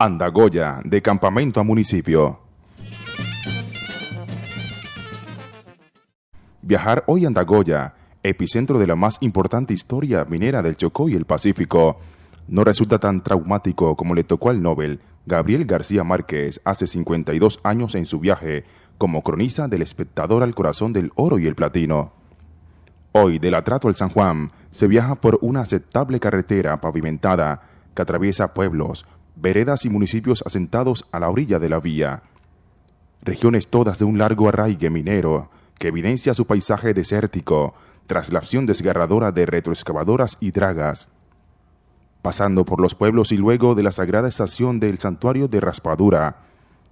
Andagoya, de campamento a municipio. Viajar hoy a Andagoya, epicentro de la más importante historia minera del Chocó y el Pacífico, no resulta tan traumático como le tocó al Nobel Gabriel García Márquez hace 52 años en su viaje como cronista del Espectador al corazón del oro y el platino. Hoy, del Atrato al San Juan, se viaja por una aceptable carretera pavimentada que atraviesa pueblos, veredas y municipios asentados a la orilla de la vía. Regiones todas de un largo arraigue minero que evidencia su paisaje desértico tras la acción desgarradora de retroexcavadoras y dragas. Pasando por los pueblos y luego de la sagrada estación del santuario de Raspadura,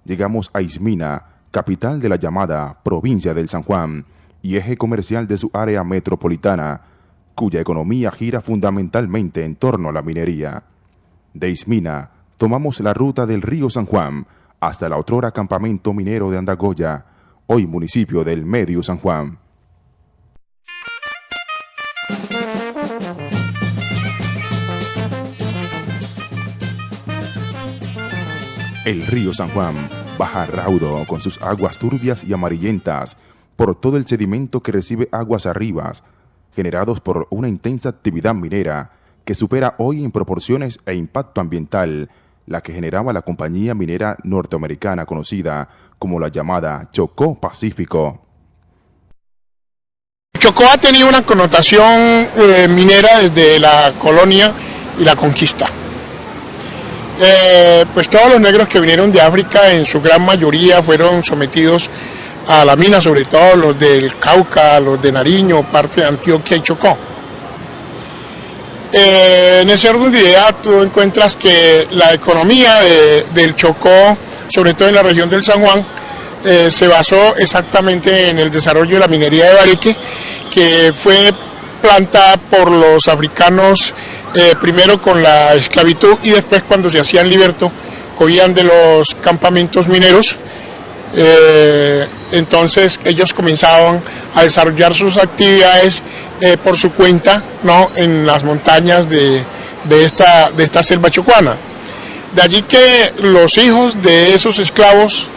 llegamos a Ismina, capital de la llamada provincia del San Juan y eje comercial de su área metropolitana, cuya economía gira fundamentalmente en torno a la minería. De Ismina, tomamos la ruta del río San Juan hasta el otrora campamento minero de Andagoya, hoy municipio del Medio San Juan. El río San Juan baja raudo con sus aguas turbias y amarillentas por todo el sedimento que recibe aguas arriba, generados por una intensa actividad minera que supera hoy en proporciones e impacto ambiental la que generaba la compañía minera norteamericana conocida como la llamada Chocó Pacífico. Chocó ha tenido una connotación minera desde la colonia y la conquista. Pues todos los negros que vinieron de África en su gran mayoría fueron sometidos a la mina, sobre todo los del Cauca, los de Nariño, parte de Antioquia y Chocó. En ese orden de idea tú encuentras que la economía del Chocó, sobre todo en la región del San Juan, se basó exactamente en el desarrollo de la minería de bareque, que fue plantada por los africanos primero con la esclavitud y después cuando se hacían libertos, cogían de los campamentos mineros. Entonces ellos comenzaban a desarrollar sus actividades por su cuenta, ¿no?, en las montañas de esta selva chocuana. De allí que los hijos de esos esclavos,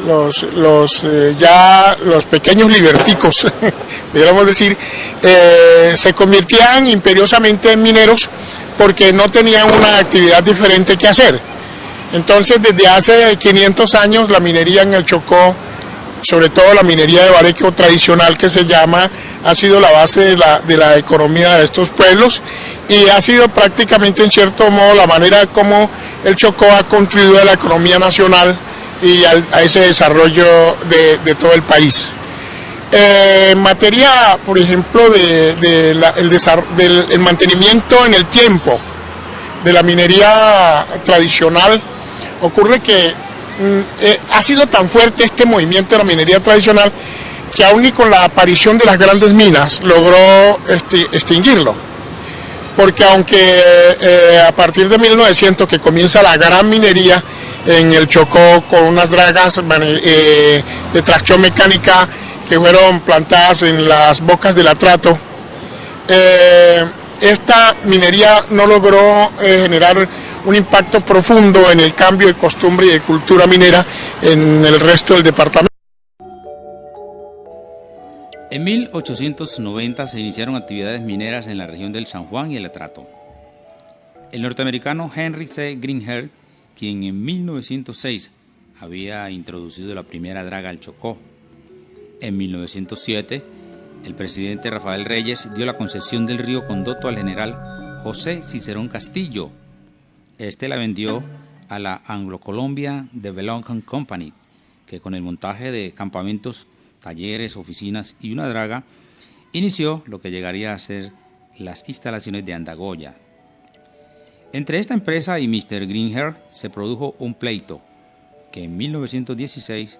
los pequeños liberticos, podríamos decir, se convirtían imperiosamente en mineros porque no tenían una actividad diferente que hacer. Entonces, desde hace 500 años, la minería en el Chocó, sobre todo la minería de bareque tradicional que se llama, ha sido la base de la economía de estos pueblos y ha sido prácticamente, en cierto modo, la manera como el Chocó ha contribuido a la economía nacional y a ese desarrollo de todo el país. En materia, por ejemplo, del mantenimiento en el tiempo de la minería tradicional, ocurre que ha sido tan fuerte este movimiento de la minería tradicional que aún y con la aparición de las grandes minas logró extinguirlo. Porque aunque a partir de 1900 que comienza la gran minería en el Chocó con unas dragas de tracción mecánica que fueron plantadas en las bocas del Atrato, esta minería no logró generar un impacto profundo en el cambio de costumbre y de cultura minera en el resto del departamento. En 1890 se iniciaron actividades mineras en la región del San Juan y el Atrato. El norteamericano Henry C. Greenhill, quien en 1906 había introducido la primera draga al Chocó. En 1907, el presidente Rafael Reyes dio la concesión del río Condoto al general José Cicerón Castillo. Este la vendió a la Anglo-Colombia Development Company, que con el montaje de campamentos, talleres, oficinas y una draga, inició lo que llegaría a ser las instalaciones de Andagoya. Entre esta empresa y Mr. Greenhill se produjo un pleito, que en 1916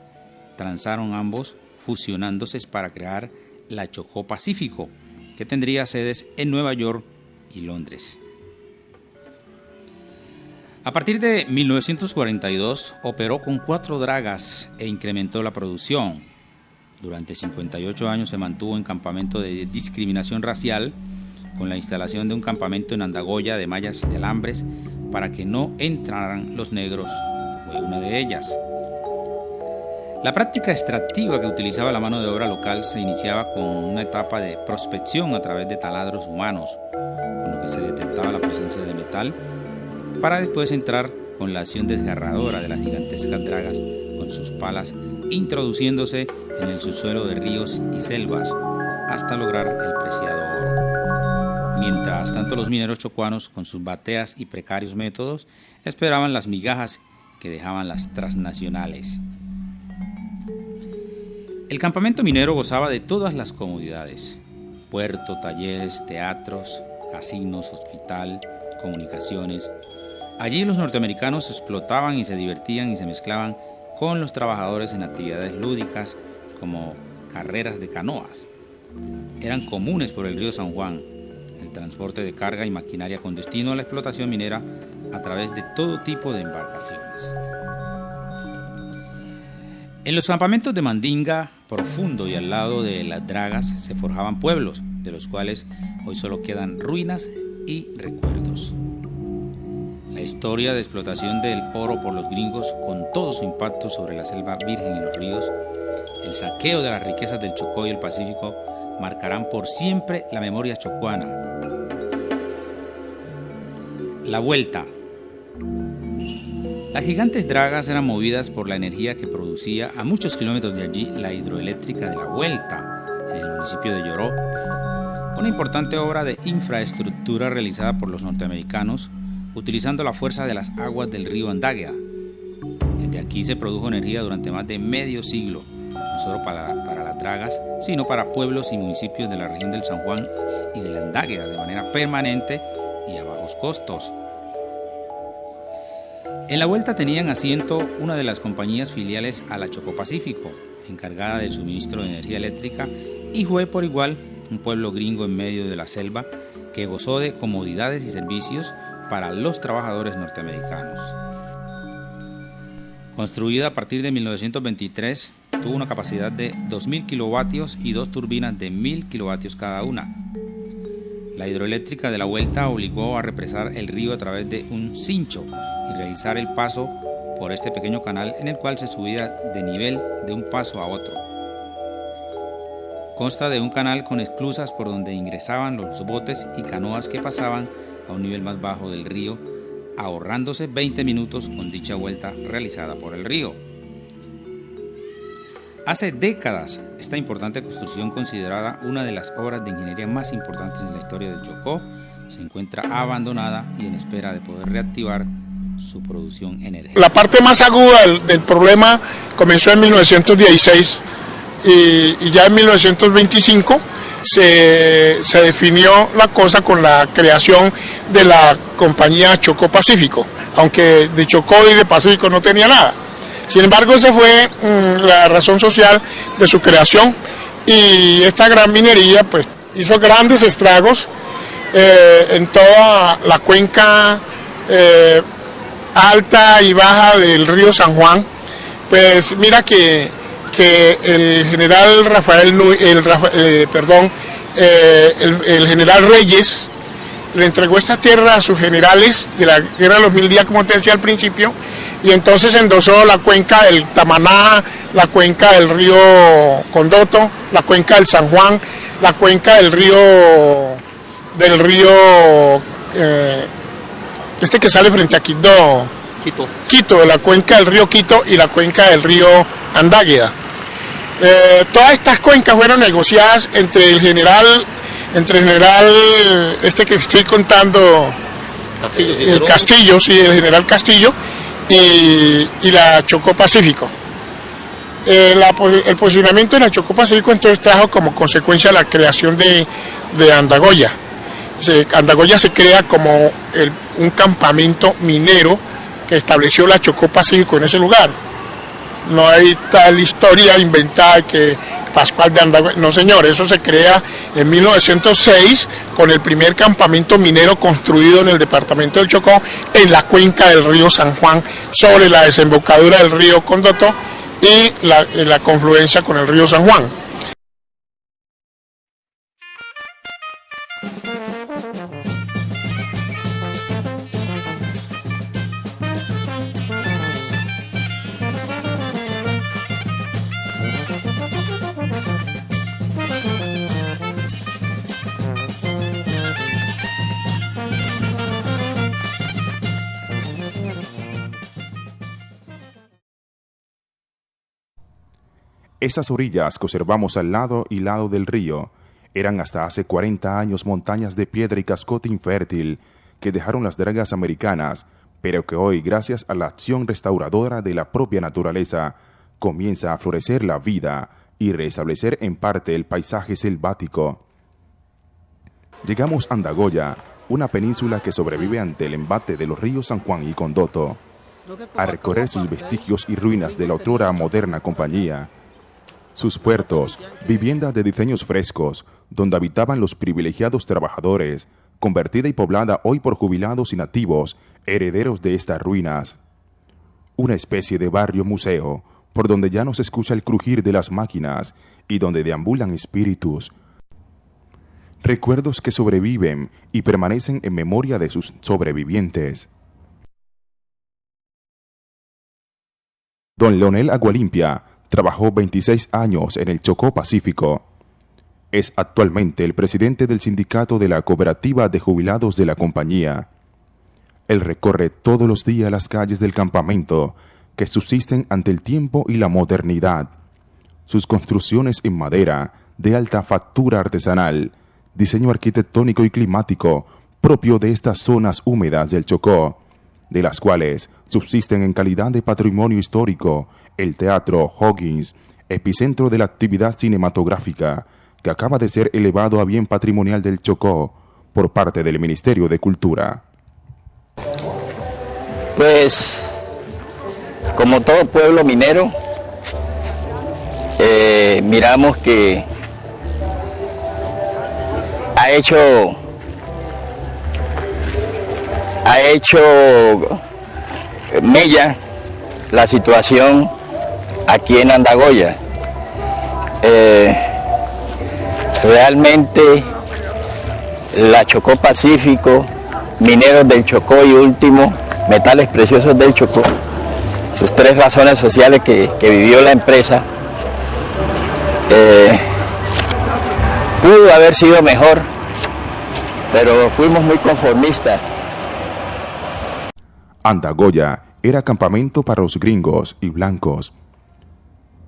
transaron ambos, fusionándose para crear la Chocó Pacífico, que tendría sedes en Nueva York y Londres. A partir de 1942 operó con 4 dragas e incrementó la producción. Durante 58 años se mantuvo en campamento de discriminación racial, con la instalación de un campamento en Andagoya de mallas de alambres para que no entraran los negros, fue una de ellas. La práctica extractiva que utilizaba la mano de obra local se iniciaba con una etapa de prospección a través de taladros humanos, con lo que se detectaba la presencia de metal, para después entrar con la acción desgarradora de las gigantescas dragas con sus palas, introduciéndose en el subsuelo de ríos y selvas hasta lograr el preciado oro. Mientras tanto, los mineros chocuanos, con sus bateas y precarios métodos, esperaban las migajas que dejaban las transnacionales. El campamento minero gozaba de todas las comodidades: puerto, talleres, teatros, casinos, hospital, comunicaciones. Allí los norteamericanos explotaban y se divertían y se mezclaban con los trabajadores en actividades lúdicas como carreras de canoas. Eran comunes por el río San Juan el transporte de carga y maquinaria con destino a la explotación minera a través de todo tipo de embarcaciones. En los campamentos de Mandinga Profundo y al lado de las dragas se forjaban pueblos, de los cuales hoy solo quedan ruinas y recuerdos. La historia de explotación del oro por los gringos, con todo su impacto sobre la selva virgen y los ríos, el saqueo de las riquezas del Chocó y el Pacífico, marcarán por siempre la memoria chocuana. La vuelta. Las gigantes dragas eran movidas por la energía que producía a muchos kilómetros de allí la hidroeléctrica de La Vuelta, en el municipio de Lloró, una importante obra de infraestructura realizada por los norteamericanos utilizando la fuerza de las aguas del río Andágueda. Desde aquí se produjo energía durante más de medio siglo, no solo para las dragas, sino para pueblos y municipios de la región del San Juan y de la Andágueda de manera permanente y a bajos costos. En La Vuelta tenían asiento una de las compañías filiales a la Chocó Pacífico, encargada del suministro de energía eléctrica, y fue por igual un pueblo gringo en medio de la selva que gozó de comodidades y servicios para los trabajadores norteamericanos. Construida a partir de 1923, tuvo una capacidad de 2.000 kilovatios y dos turbinas de 1.000 kilovatios cada una. La hidroeléctrica de La Vuelta obligó a represar el río a través de un cincho y realizar el paso por este pequeño canal en el cual se subía de nivel de un paso a otro. Consta de un canal con esclusas por donde ingresaban los botes y canoas que pasaban a un nivel más bajo del río, ahorrándose 20 minutos con dicha vuelta realizada por el río. Hace décadas, esta importante construcción, considerada una de las obras de ingeniería más importantes en la historia del Chocó, se encuentra abandonada y en espera de poder reactivar su producción energética. La parte más aguda del problema comenzó en 1916 y ya en 1925 se definió la cosa con la creación de la compañía Chocó Pacífico, aunque de Chocó y de Pacífico no tenía nada. Sin embargo, esa fue la razón social de su creación, y esta gran minería pues hizo grandes estragos en toda la cuenca alta y baja del río San Juan. Pues mira que el general el general Reyes le entregó esta tierra a sus generales de la Guerra de los 1000 días, como te decía al principio, y entonces endosó la cuenca del Tamaná, la cuenca del río Condoto, la cuenca del San Juan, la cuenca del río este que sale frente a Quito, la cuenca del río Quito y la cuenca del río Andágueda. Todas estas cuencas fueron negociadas entre el general este que estoy contando, el Castillo, sí, el general Castillo, y la Chocó Pacífico. El posicionamiento de la Chocó Pacífico entonces trajo como consecuencia la creación de Andagoya. Andagoya se crea como un campamento minero que estableció la Chocó Pacífico en ese lugar. No hay tal historia inventada que Pascual de Andagoya, no señor, eso se crea en 1906 con el primer campamento minero construido en el departamento del Chocó, en la cuenca del río San Juan, sobre la desembocadura del río Condoto y la confluencia con el río San Juan. Esas orillas que observamos al lado y lado del río eran hasta hace 40 años montañas de piedra y cascote infértil que dejaron las dragas americanas, pero que hoy, gracias a la acción restauradora de la propia naturaleza, comienza a florecer la vida y restablecer en parte el paisaje selvático. Llegamos a Andagoya, una península que sobrevive ante el embate de los ríos San Juan y Condoto, a recorrer sus vestigios y ruinas de la otrora moderna compañía, sus puertos, viviendas de diseños frescos, donde habitaban los privilegiados trabajadores, convertida y poblada hoy por jubilados y nativos, herederos de estas ruinas. Una especie de barrio museo, por donde ya no se escucha el crujir de las máquinas y donde deambulan espíritus. Recuerdos que sobreviven y permanecen en memoria de sus sobrevivientes. Don Leonel Agualimpia trabajó 26 años en el Chocó Pacífico. Es actualmente el presidente del sindicato de la cooperativa de jubilados de la compañía. Él recorre todos los días las calles del campamento que subsisten ante el tiempo y la modernidad. Sus construcciones en madera, de alta factura artesanal, diseño arquitectónico y climático propio de estas zonas húmedas del Chocó, de las cuales subsisten en calidad de patrimonio histórico el Teatro O'Higgins, epicentro de la actividad cinematográfica, que acaba de ser elevado a bien patrimonial del Chocó por parte del Ministerio de Cultura. Pues, como todo pueblo minero, miramos que ha hecho mella la situación aquí en Andagoya. Realmente la Chocó Pacífico, Mineros del Chocó y Último, Metales Preciosos del Chocó, sus tres razones sociales que vivió la empresa, pudo haber sido mejor, pero fuimos muy conformistas. Andagoya era campamento para los gringos y blancos,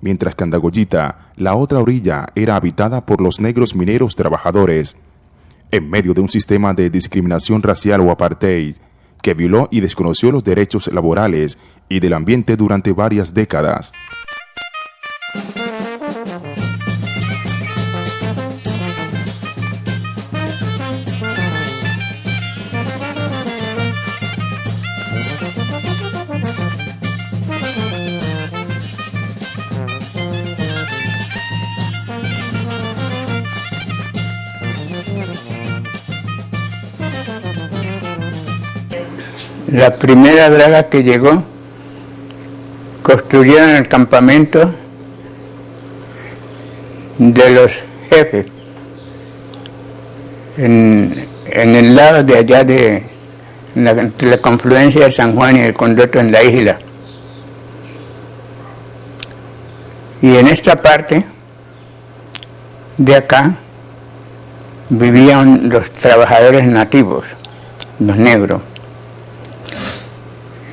mientras que Andagoyita, la otra orilla, era habitada por los negros mineros trabajadores, en medio de un sistema de discriminación racial o apartheid que violó y desconoció los derechos laborales y del ambiente durante varias décadas. La primera draga que llegó, construyeron el campamento de los jefes, en el lado de allá de la confluencia de San Juan y el Condoto en la isla. Y en esta parte de acá vivían los trabajadores nativos, los negros.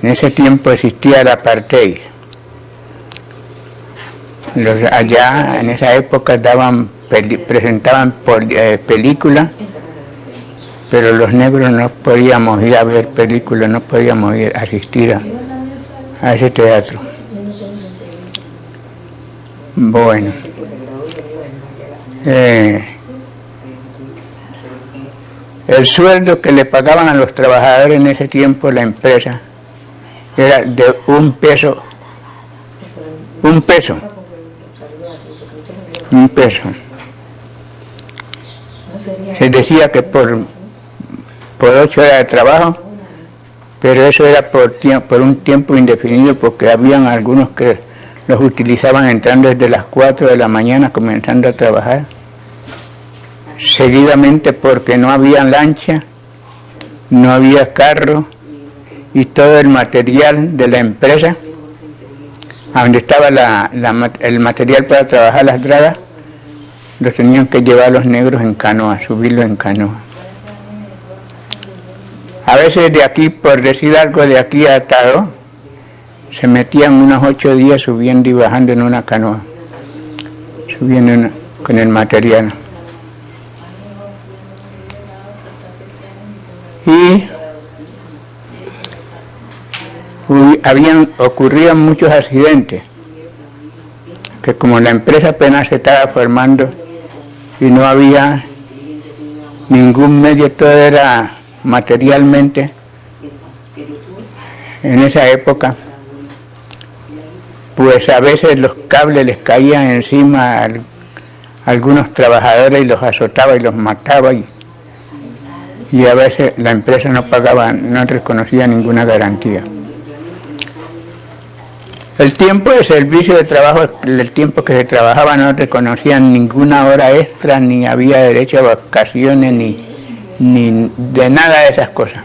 En ese tiempo existía el apartheid. Allá en esa época presentaban películas, pero los negros no podíamos ir a ver películas, no podíamos ir a asistir a ese teatro. Bueno, el sueldo que le pagaban a los trabajadores en ese tiempo la empresa era de un peso. Se decía que por 8 horas de trabajo, pero eso era por un tiempo indefinido, porque habían algunos que los utilizaban entrando desde las 4 de la mañana, comenzando a trabajar, seguidamente porque no había lancha, no había carro, y todo el material de la empresa, donde estaba el material para trabajar las dragas, los tenían que llevar los negros en canoa, subirlo en canoa. A veces de aquí, por decir algo, de aquí a Taro, se metían unos 8 días subiendo y bajando en una canoa. vienen con el material. Y ocurrían muchos accidentes, que como la empresa apenas se estaba formando y no había ningún medio, todo era materialmente, en esa época, pues a veces los cables les caían encima a algunos trabajadores y los azotaba y los mataba, y a veces la empresa no pagaba, no reconocía ninguna garantía. El tiempo de servicio de trabajo, el tiempo que se trabajaba, no reconocían ninguna hora extra, ni había derecho a vacaciones, ni de nada de esas cosas.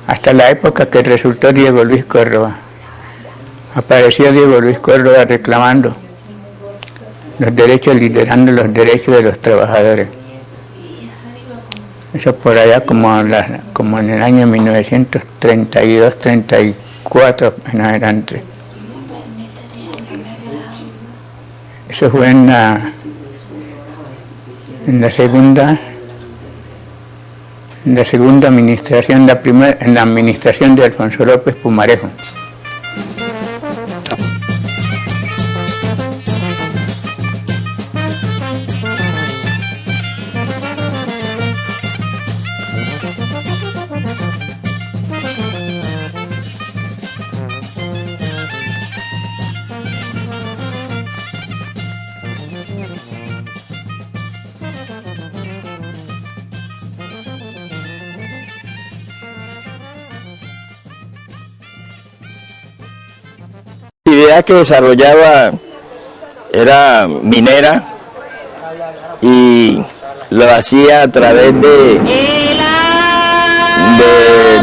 Hasta la época que resultó Diego Luis Córdoba. Apareció Diego Luis Córdoba reclamando los derechos, liderando los derechos de los trabajadores. Eso por allá como en el año 1932, 34 en adelante. Eso fue en la segunda administración, en la administración de Alfonso López Pumarejo. La actividad que desarrollaba era minera y lo hacía a través de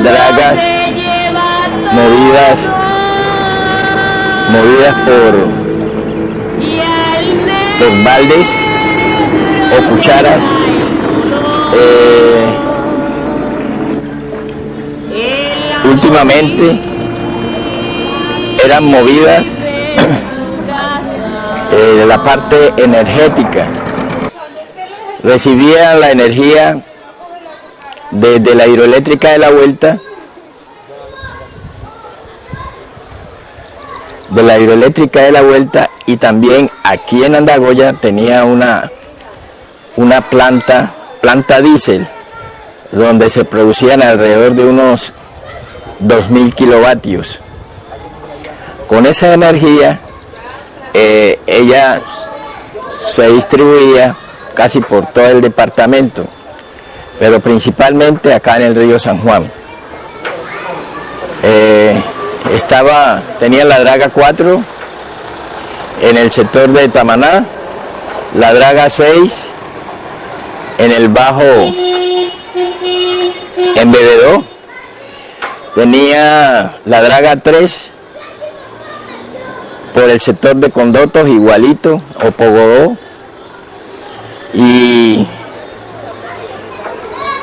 dragas movidas por baldes o cucharas. Últimamente eran movidas de la parte energética. Recibían la energía desde la hidroeléctrica de La Vuelta, y también aquí en Andagoya tenía una planta diésel donde se producían alrededor de unos 2000 kilovatios. Con esa energía ella se distribuía casi por todo el departamento, pero principalmente acá en el río San Juan. Tenía la draga 4 en el sector de Tamaná, la draga 6 en el bajo en Bebedó, tenía la draga 3 por el sector de Condotos, igualito, o Pogodó, y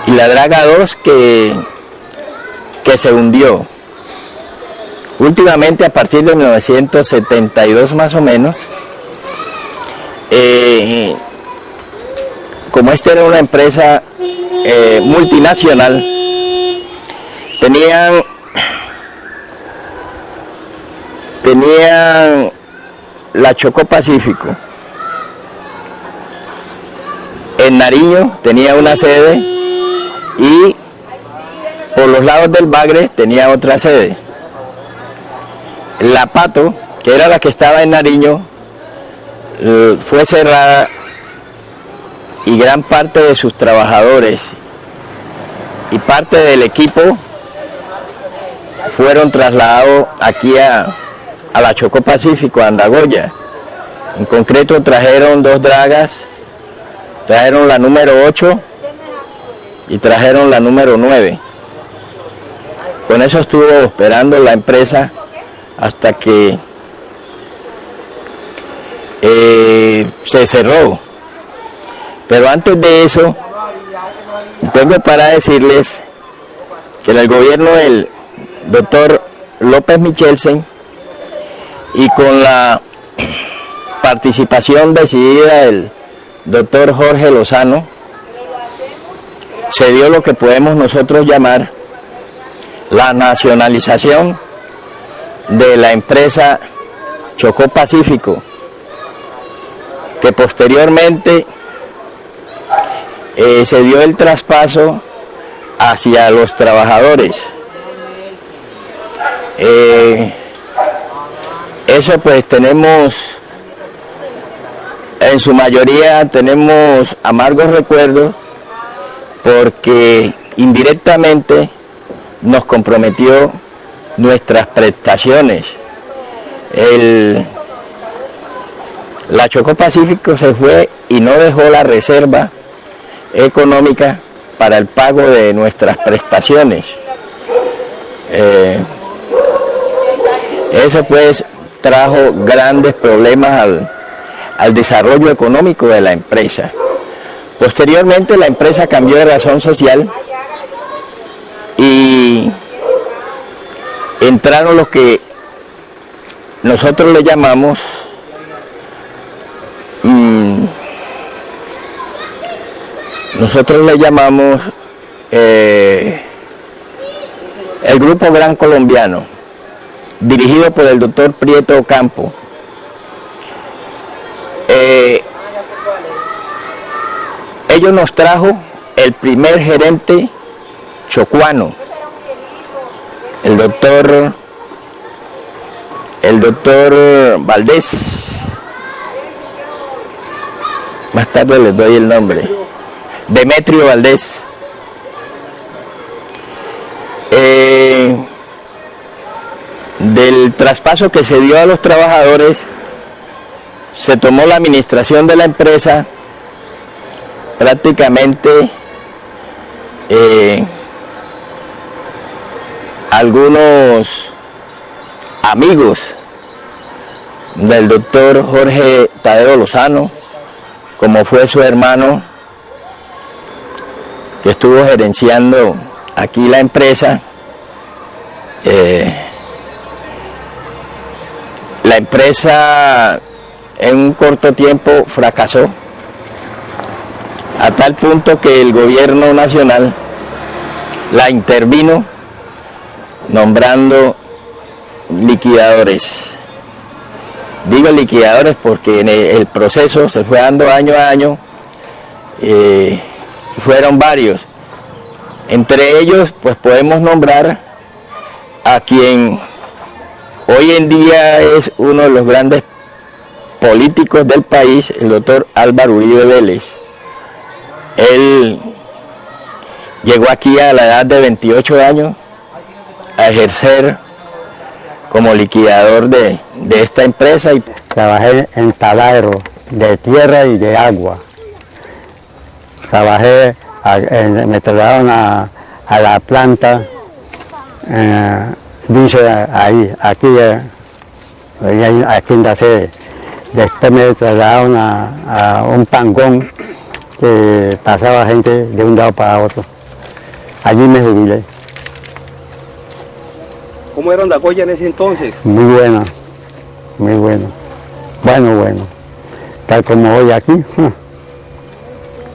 la draga 2 que se hundió. Últimamente, a partir de 1972 más o menos, como esta era una empresa multinacional, tenían la Chocó Pacífico. En Nariño tenía una sede y por los lados del Bagre tenía otra sede. La Pato, que era la que estaba en Nariño, fue cerrada y gran parte de sus trabajadores y parte del equipo fueron trasladados aquí a la Chocó Pacífico, a Andagoya. En concreto trajeron 2 dragas, trajeron la número 8 y trajeron la número 9. Con eso estuvo operando la empresa hasta que se cerró. Pero antes de eso, tengo para decirles que en el gobierno del doctor López Michelsen y con la participación decidida del doctor Jorge Lozano, se dio lo que podemos nosotros llamar la nacionalización de la empresa Chocó Pacífico, que posteriormente se dio el traspaso hacia los trabajadores. Eso pues tenemos, en su mayoría tenemos amargos recuerdos, porque indirectamente nos comprometió nuestras prestaciones. La Chocó Pacífico se fue y no dejó la reserva económica para el pago de nuestras prestaciones. Eso pues trajo grandes problemas al desarrollo económico de la empresa. Posteriormente la empresa cambió de razón social y entraron los que nosotros le llamamos el Grupo Gran Colombiano, dirigido por el doctor Prieto Ocampo. Ellos nos trajo el primer gerente chocuano, el doctor Valdés. Más tarde les doy el nombre. Demetrio Valdés. Del traspaso que se dio a los trabajadores, se tomó la administración de la empresa. Prácticamente algunos amigos del doctor Jorge Tadeo Lozano, como fue su hermano, que estuvo gerenciando aquí la empresa, la empresa en un corto tiempo fracasó, a tal punto que el gobierno nacional la intervino nombrando liquidadores. Digo liquidadores porque en el proceso se fue dando año a año, fueron varios. Entre ellos pues podemos nombrar a quien hoy en día es uno de los grandes políticos del país, el doctor Álvaro Uribe Vélez. Él llegó aquí a la edad de 28 años a ejercer como liquidador de esta empresa. Y trabajé en taladro de tierra y de agua. Trabajé, me trasladaron a la planta, dice ahí, aquí en la sede. Después me trasladaron a un pangón que pasaba gente de un lado para otro. Allí me jubilé. ¿Cómo era Andagoya en ese entonces? Muy buena, muy bueno. Bueno. Tal como hoy aquí,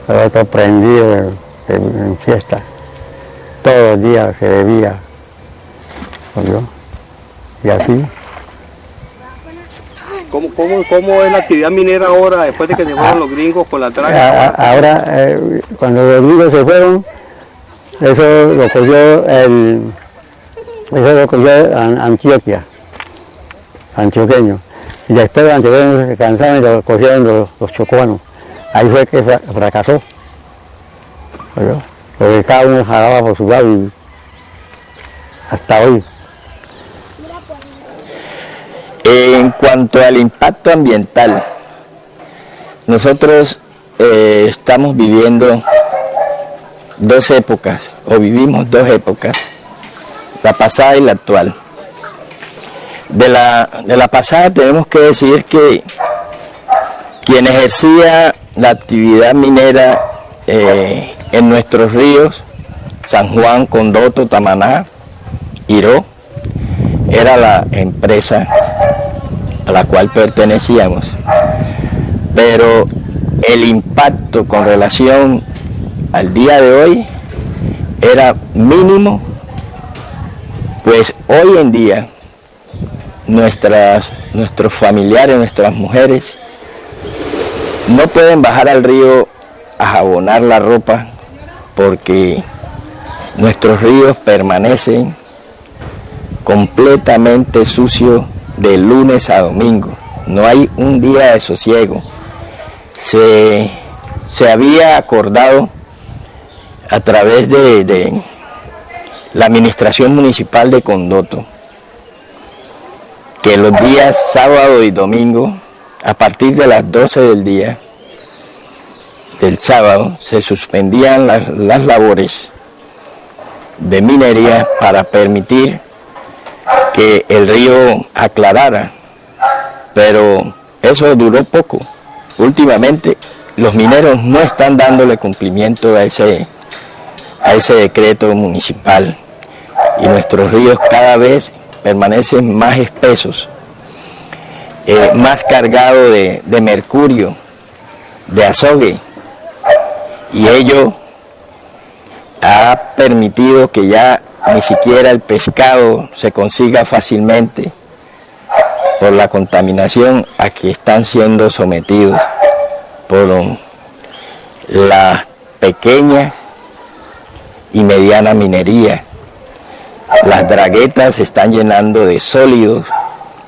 pero todo prendido en fiesta. Todos los días se bebía. ¿Oyó? Y así. ¿Cómo es la actividad minera ahora, después de que se fueron los gringos con la traga? Ahora, cuando los gringos se fueron, eso lo cogió Antioquia, antioqueños. Y después los antioqueños se cansaron y lo cogieron los chocuanos. Ahí fue que fracasó. ¿Oyó? Porque cada uno jalaba por su lado y hasta hoy. En cuanto al impacto ambiental, nosotros estamos viviendo dos épocas, o vivimos dos épocas, la pasada y la actual. De la pasada tenemos que decir que quien ejercía la actividad minera en nuestros ríos, San Juan, Condoto, Tamaná, Iró, era la empresa a la cual pertenecíamos. pero el impacto con relación al día de hoy era mínimo, pues hoy en día nuestros familiares, nuestras mujeres, no pueden bajar al río a jabonar la ropa porque nuestros ríos permanecen completamente sucios de lunes a domingo. No hay un día de sosiego. Se había acordado a través de la administración municipal de Condoto que los días sábado y domingo, a partir de las 12 del día del sábado, se suspendían las labores de minería para permitir que el río aclarara, pero eso duró poco. Últimamente los mineros no están dándole cumplimiento a ese decreto municipal y nuestros ríos cada vez permanecen más espesos, más cargados de mercurio, de azogue, y ello ha permitido que ya ni siquiera el pescado se consiga fácilmente por la contaminación a que están siendo sometidos por la pequeña y mediana minería. Las draguetas se están llenando de sólidos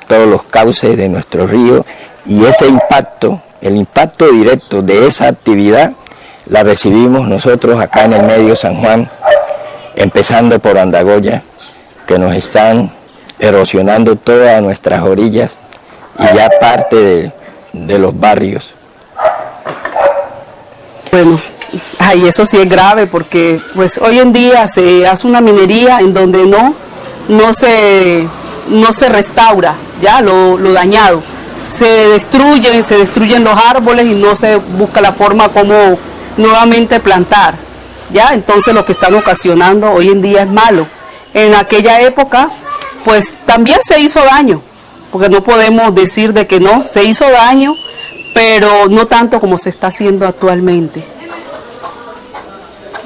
todos los cauces de nuestro río, y ese impacto, el impacto directo de esa actividad, la recibimos nosotros acá en el medio San Juan, empezando por Andagoya, que nos están erosionando todas nuestras orillas y ya parte de los barrios. Bueno, ay, eso sí es grave, porque pues hoy en día se hace una minería en donde no se restaura ya lo dañado. Se destruyen los árboles y no se busca la forma como nuevamente plantar, ¿ya? Entonces lo que están ocasionando hoy en día es malo. En aquella época, pues también se hizo daño, porque no podemos decir de que no, se hizo daño, pero no tanto como se está haciendo actualmente.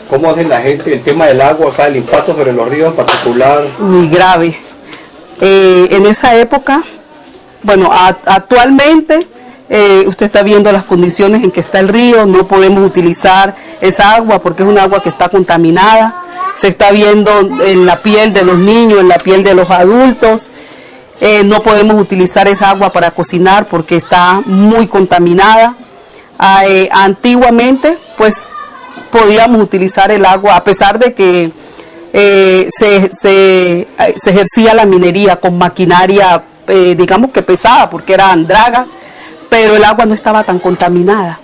¿Cómo hace la gente el tema del agua acá, el impacto sobre los ríos en particular? Muy grave. En esa época, bueno, actualmente usted está viendo las condiciones en que está el río, no podemos utilizar esa agua porque es un agua que está contaminada, se está viendo en la piel de los niños, en la piel de los adultos, no podemos utilizar esa agua para cocinar porque está muy contaminada. Antiguamente, pues podíamos utilizar el agua, a pesar de que se ejercía la minería con maquinaria, digamos que pesada, porque eran dragas, pero el agua no estaba tan contaminada.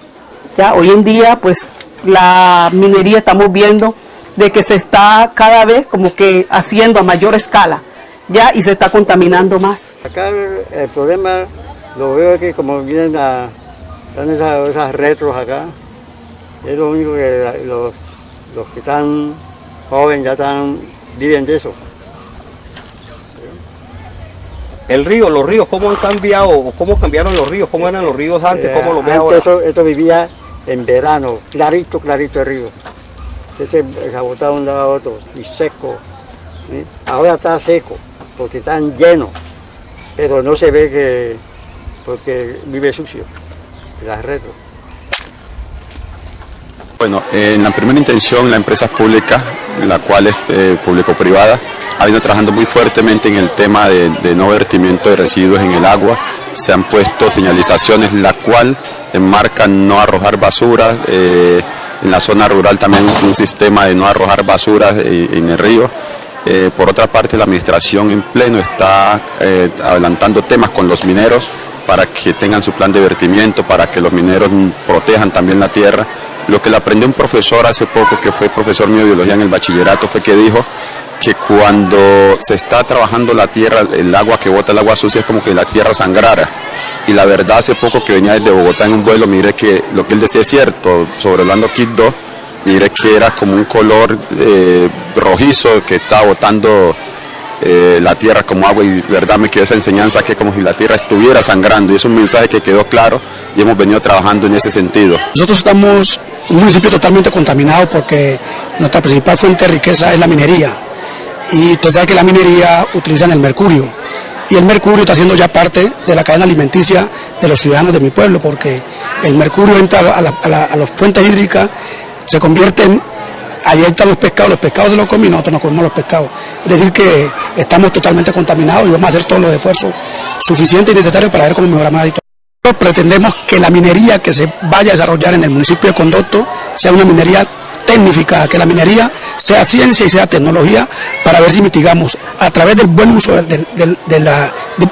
Ya hoy en día, pues la minería estamos viendo de que se está cada vez como que haciendo a mayor escala, ya, y se está contaminando más. Acá el problema lo veo que como vienen están esas retros acá, es lo único que los que están jóvenes ya viven de eso. El río, los ríos, ¿cómo han cambiado? ¿Cómo cambiaron los ríos? ¿Cómo eran los ríos antes? ¿Cómo los ve ahora? Esto vivía en verano, clarito el río. Se botaba de un lado a otro y seco. ¿Sí? Ahora está seco porque están llenos, pero no se ve porque vive sucio, las retros. Bueno, en la primera intención la empresa pública, la cual es público-privada, ha venido trabajando muy fuertemente en el tema de no vertimiento de residuos en el agua. Se han puesto señalizaciones la cual enmarcan no arrojar basura. En la zona rural también un sistema de no arrojar basura en el río. Por otra parte, la administración en pleno está adelantando temas con los mineros para que tengan su plan de vertimiento, para que los mineros protejan también la tierra. Lo que le aprendió un profesor hace poco, que fue profesor mío de biología en el bachillerato, fue que dijo que cuando se está trabajando la tierra, el agua que bota, el agua sucia, es como que la tierra sangrara. Y la verdad, hace poco que venía desde Bogotá en un vuelo, mire que lo que él decía es cierto, sobre Orlando Quibdó, mire que era como un color rojizo que estaba botando la tierra como agua, y verdad me quedó esa enseñanza que como si la tierra estuviera sangrando, y es un mensaje que quedó claro y hemos venido trabajando en ese sentido. Nosotros estamos en un municipio totalmente contaminado porque nuestra principal fuente de riqueza es la minería, y usted sabe que la minería utilizan el mercurio, y el mercurio está siendo ya parte de la cadena alimenticia de los ciudadanos de mi pueblo, porque el mercurio entra a las fuentes hídricas, se convierten, ahí están los pescados se los comen y nosotros nos comemos los pescados. Es decir que estamos totalmente contaminados y vamos a hacer todos los esfuerzos suficientes y necesarios para ver cómo mejoramos esto. Pretendemos que la minería que se vaya a desarrollar en el municipio de Condoto sea una minería tecnificada, que la minería sea ciencia y sea tecnología, para ver si mitigamos a través del buen uso del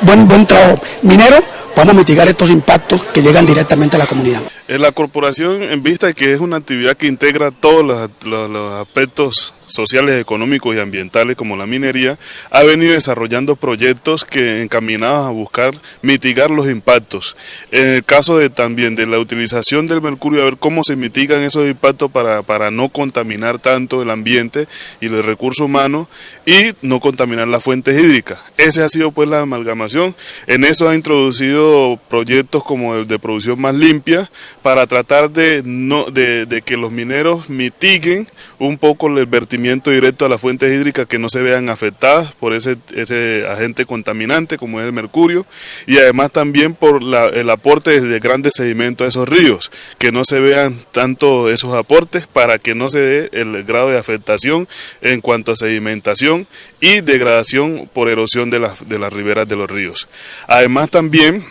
buen trabajo minero, vamos a mitigar estos impactos que llegan directamente a la comunidad. La corporación, en vista de que es una actividad que integra todos los aspectos sociales, económicos y ambientales como la minería, ha venido desarrollando proyectos que encaminados a buscar mitigar los impactos. En el caso también de la utilización del mercurio, a ver cómo se mitigan esos impactos para no contaminar tanto el ambiente y el recurso humano y no contaminar las fuentes hídricas. Esa ha sido pues la amalgamación. En eso ha introducido proyectos como el de producción más limpia, para tratar de que los mineros mitiguen un poco el vertimiento directo a las fuentes hídricas, que no se vean afectadas por ese agente contaminante como es el mercurio, y además también por el aporte de grandes sedimentos a esos ríos, que no se vean tanto esos aportes para que no se dé el grado de afectación en cuanto a sedimentación y degradación por erosión de las riberas de los ríos. Además también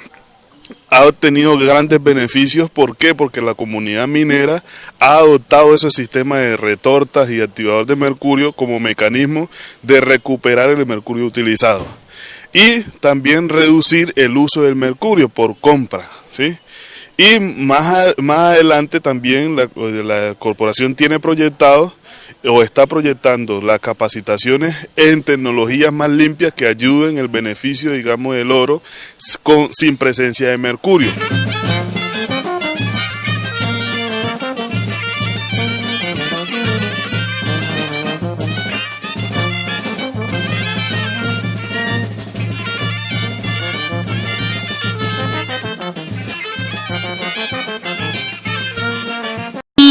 ha obtenido grandes beneficios. ¿Por qué? Porque la comunidad minera ha adoptado ese sistema de retortas y activador de mercurio como mecanismo de recuperar el mercurio utilizado y también reducir el uso del mercurio por compra, ¿sí? Y más adelante también la corporación tiene proyectado o está proyectando las capacitaciones en tecnologías más limpias que ayuden el beneficio, digamos, del oro sin presencia de mercurio.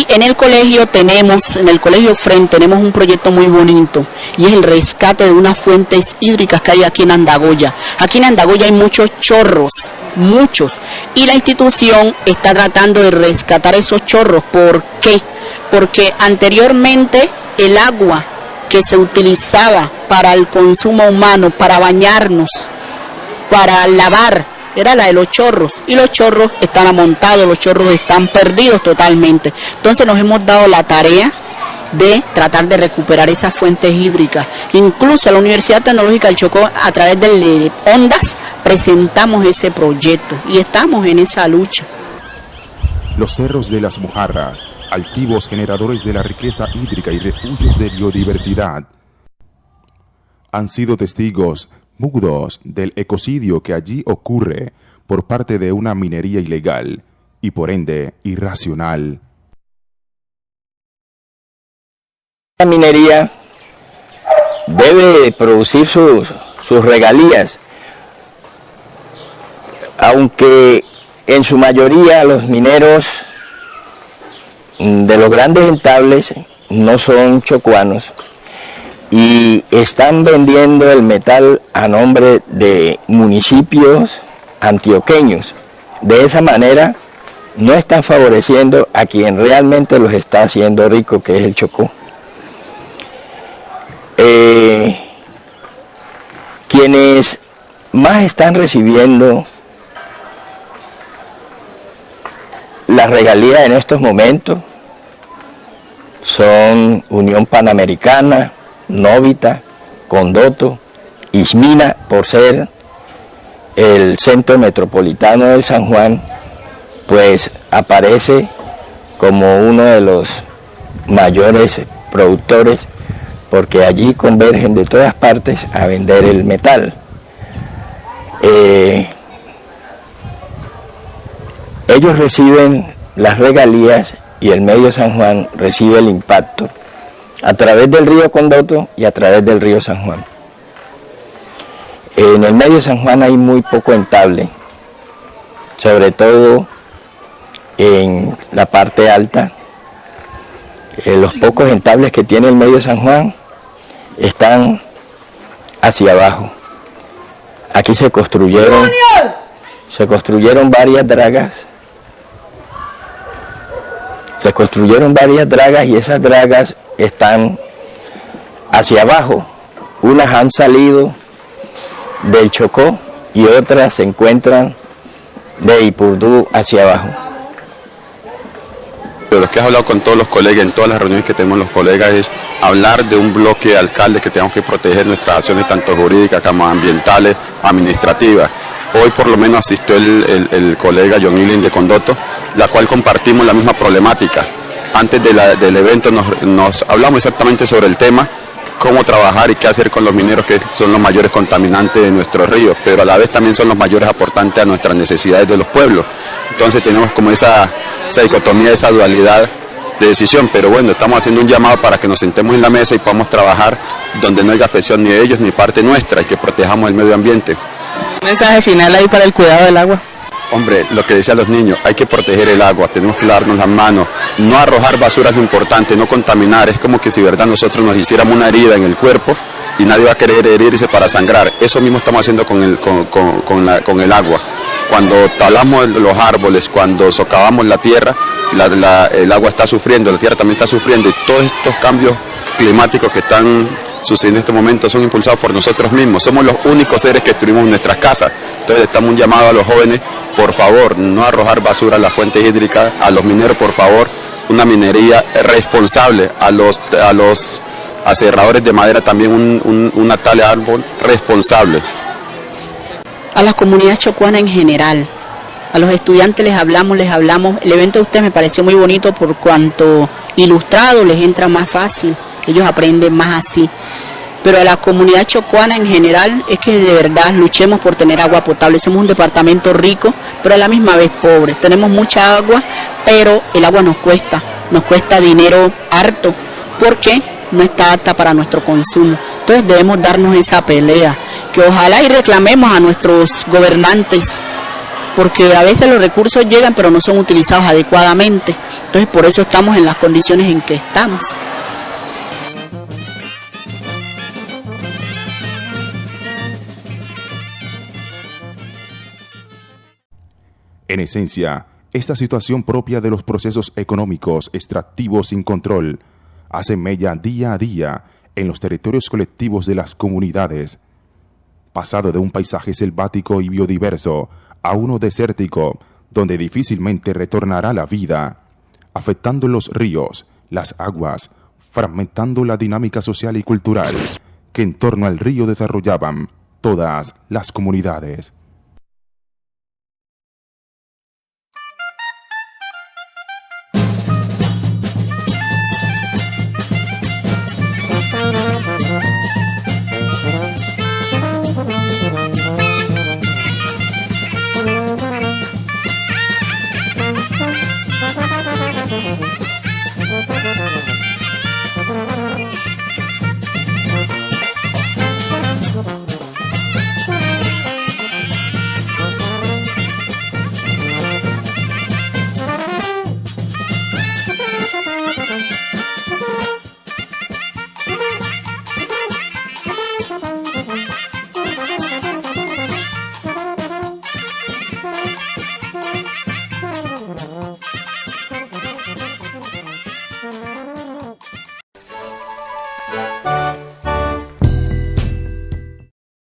En el colegio FREN tenemos un proyecto muy bonito y es el rescate de unas fuentes hídricas que hay aquí en Andagoya. Aquí en Andagoya hay muchos chorros, muchos, y la institución está tratando de rescatar esos chorros. ¿Por qué? Porque anteriormente el agua que se utilizaba para el consumo humano, para bañarnos, para lavar, era la de los chorros, y los chorros están amontados, los chorros están perdidos totalmente. Entonces nos hemos dado la tarea de tratar de recuperar esas fuentes hídricas. Incluso la Universidad Tecnológica del Chocó, a través de Ondas, presentamos ese proyecto y estamos en esa lucha. Los cerros de las Mojarras, altivos generadores de la riqueza hídrica y refugios de biodiversidad, han sido testigos mudos del ecocidio que allí ocurre por parte de una minería ilegal y por ende irracional. La minería debe producir sus regalías, aunque en su mayoría los mineros de los grandes entables no son chocuanos y están vendiendo el metal a nombre de municipios antioqueños. De esa manera no están favoreciendo a quien realmente los está haciendo rico, que es el Chocó. Quienes más están recibiendo las regalías en estos momentos son Unión Panamericana, Novita, Condoto, Ismina, por ser el centro metropolitano del San Juan, pues aparece como uno de los mayores productores, porque allí convergen de todas partes a vender el metal. Ellos reciben las regalías y el medio San Juan recibe el impacto a través del río Condoto y a través del río San Juan. En el medio San Juan hay muy poco entable, sobre todo en la parte alta. Los pocos entables que tiene el medio San Juan están hacia abajo. Aquí se construyeron varias dragas. Y esas dragas están hacia abajo. Unas han salido del Chocó y otras se encuentran de Ipurdú hacia abajo. De lo que has hablado con todos los colegas, en todas las reuniones que tenemos los colegas, es hablar de un bloque de alcaldes que tenemos que proteger nuestras acciones tanto jurídicas como ambientales, administrativas. Hoy por lo menos asistió el colega John Ilin de Condoto, la cual compartimos la misma problemática. Antes del evento nos hablamos exactamente sobre el tema, cómo trabajar y qué hacer con los mineros, que son los mayores contaminantes de nuestros ríos, pero a la vez también son los mayores aportantes a nuestras necesidades de los pueblos. Entonces tenemos como esa dicotomía, esa dualidad de decisión, pero bueno, estamos haciendo un llamado para que nos sentemos en la mesa y podamos trabajar donde no haya afección ni de ellos ni parte nuestra, y que protejamos el medio ambiente. ¿Un mensaje final ahí para el cuidado del agua? Hombre, lo que decían los niños, hay que proteger el agua, tenemos que lavarnos las manos, no arrojar basura es lo importante, no contaminar. Es como que si verdad nosotros nos hiciéramos una herida en el cuerpo y nadie va a querer herirse para sangrar. Eso mismo estamos haciendo con el agua. Cuando talamos los árboles, cuando socavamos la tierra, el agua está sufriendo, la tierra también está sufriendo, y todos estos cambios climáticos que están sucediendo en este momento son impulsados por nosotros mismos. Somos los únicos seres que destruimos en nuestras casas. Entonces estamos un llamado a los jóvenes, por favor, no arrojar basura a las fuentes hídricas, a los mineros, por favor, una minería responsable, a los aserradores de madera también una tala de árbol responsable. A la comunidad chocuana en general, a los estudiantes les hablamos. El evento de ustedes me pareció muy bonito por cuanto ilustrado les entra más fácil, ellos aprenden más así. Pero a la comunidad chocuana en general es que de verdad luchemos por tener agua potable. Somos un departamento rico, pero a la misma vez pobre. Tenemos mucha agua, pero el agua nos cuesta dinero harto, porque no está apta para nuestro consumo. Entonces debemos darnos esa pelea, que ojalá y reclamemos a nuestros gobernantes, porque a veces los recursos llegan pero no son utilizados adecuadamente. Entonces por eso estamos en las condiciones en que estamos. En esencia, esta situación propia de los procesos económicos extractivos sin control hace mella día a día en los territorios colectivos de las comunidades, pasado de un paisaje selvático y biodiverso a uno desértico donde difícilmente retornará la vida, afectando los ríos, las aguas, fragmentando la dinámica social y cultural que en torno al río desarrollaban todas las comunidades.